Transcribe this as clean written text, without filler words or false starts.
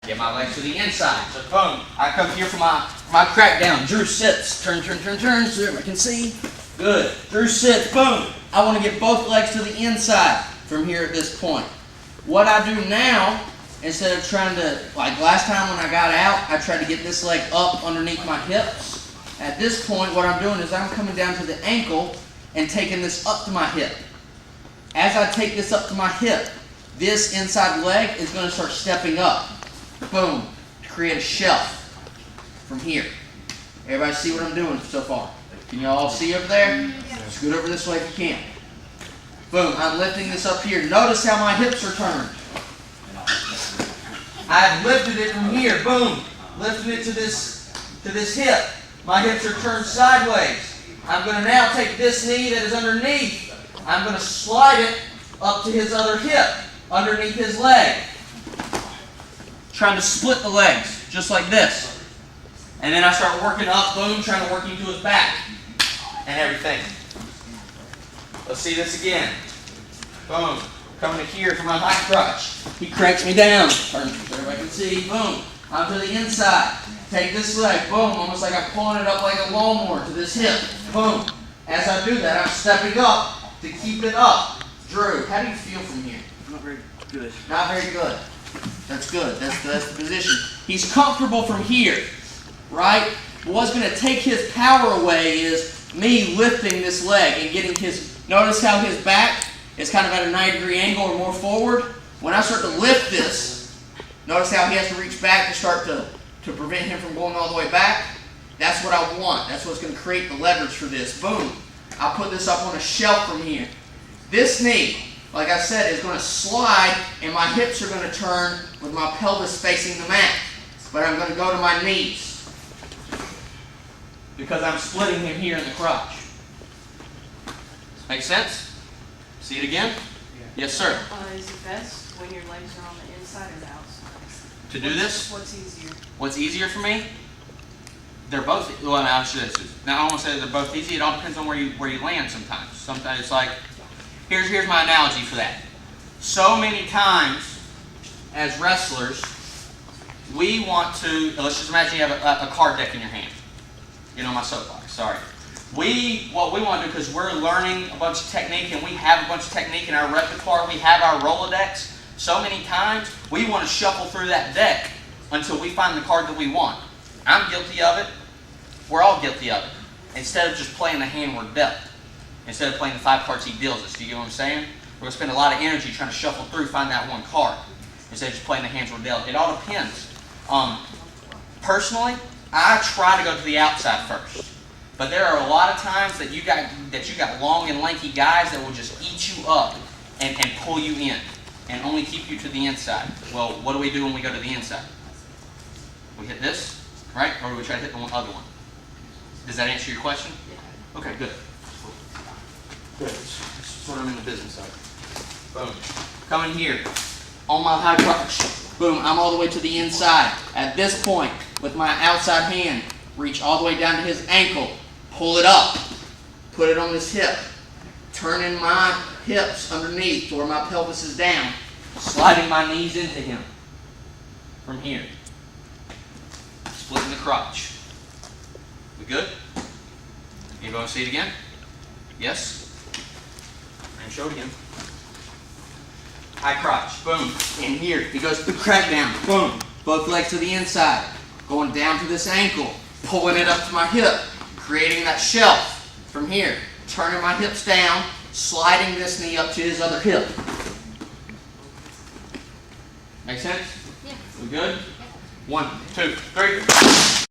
Get my legs to the inside. So boom, I come here for my crackdown. Drew sits. Turn, so everyone can see. Good. Drew sits. Boom. I want to get both legs to the inside from here at this point. What I do now, instead of trying to, like last time when I got out, I tried to get this leg up underneath my hips. At this point, what I'm doing is I'm coming down to the ankle and taking this up to my hip. As I take this up to my hip, this inside leg is going to start stepping up. Boom. To create a shelf from here. Everybody see what I'm doing so far? Can you all see over there? Scoot over this way if you can. Boom. I'm lifting this up here. Notice how my hips are turned. I've lifted it from here. Boom. Lifted it to this hip. My hips are turned sideways. I'm going to now take this knee that is underneath. I'm going to slide it up to his other hip, underneath his leg. Trying to split the legs, just like this. And then I start working up, boom, trying to work him to his back and everything. Let's see this again. Boom. Coming to here for my high crotch. He cranks me down. Turn so everybody can see. Boom. I'm to the inside. Take this leg. Boom. Almost like I'm pulling it up like a lawnmower to this hip. Boom. As I do that, I'm stepping up to keep it up. Drew, how do you feel from here? Not very good. Not very good. That's good. That's the position. He's comfortable from here, right? But what's going to take his power away is me lifting this leg and getting his... Notice how his back is kind of at a 90-degree angle or more forward. When I start to lift this, notice how he has to reach back to start to prevent him from going all the way back. That's what I want. That's what's going to create the leverage for this. Boom. I'll put this up on a shelf from here. This knee, like I said, is going to slide and my hips are going to turn with my pelvis facing the mat. But I'm going to go to my knees because I'm splitting him here in the crotch. Make sense? See it again? Yeah. Yes, sir. Is it best when your legs are on the inside or the outside? To do this? What's easier? What's easier for me? They're both, well, now I won't say they're both easy. It all depends on where you land sometimes. Sometimes it's like, here's my analogy for that. So many times, as wrestlers, we want to, let's just imagine you have a card deck in your hand. You know, my soapbox, sorry. What we want to do, because we're learning a bunch of technique, and we have a bunch of technique in our repertoire, we have our Rolodex, so many times, we want to shuffle through that deck until we find the card that we want. I'm guilty of it. We're all guilty of it. Instead of just playing the hand we're dealt. Instead of playing the 5 cards he deals us. Do you get what I'm saying? We're going to spend a lot of energy trying to shuffle through, find that one card. Instead of just playing the hands we're dealt. It all depends. Personally, I try to go to the outside first. But there are a lot of times that you got long and lanky guys that will just eat you up and pull you in. And only keep you to the inside. Well, what do we do when we go to the inside? We hit this, right? Or do we try to hit the other one? Does that answer your question? Yeah. Okay, good. Good. That's what I'm in the business of. Boom. Coming here. On my high crotch. Boom. I'm all the way to the inside. At this point, with my outside hand, reach all the way down to his ankle. Pull it up. Put it on his hip. Turning my hips underneath to where my pelvis is down. Sliding my knees into him. From here. Splitting the crotch. We good? You want to see it again? Yes? And show it again. High crotch. Boom. In here. He goes to the crackdown. Boom. Both legs to the inside. Going down to this ankle. Pulling it up to my hip. Creating that shelf from here. Turning my hips down. Sliding this knee up to his other hip. Make sense? Yeah. We good? 1, 2, 3.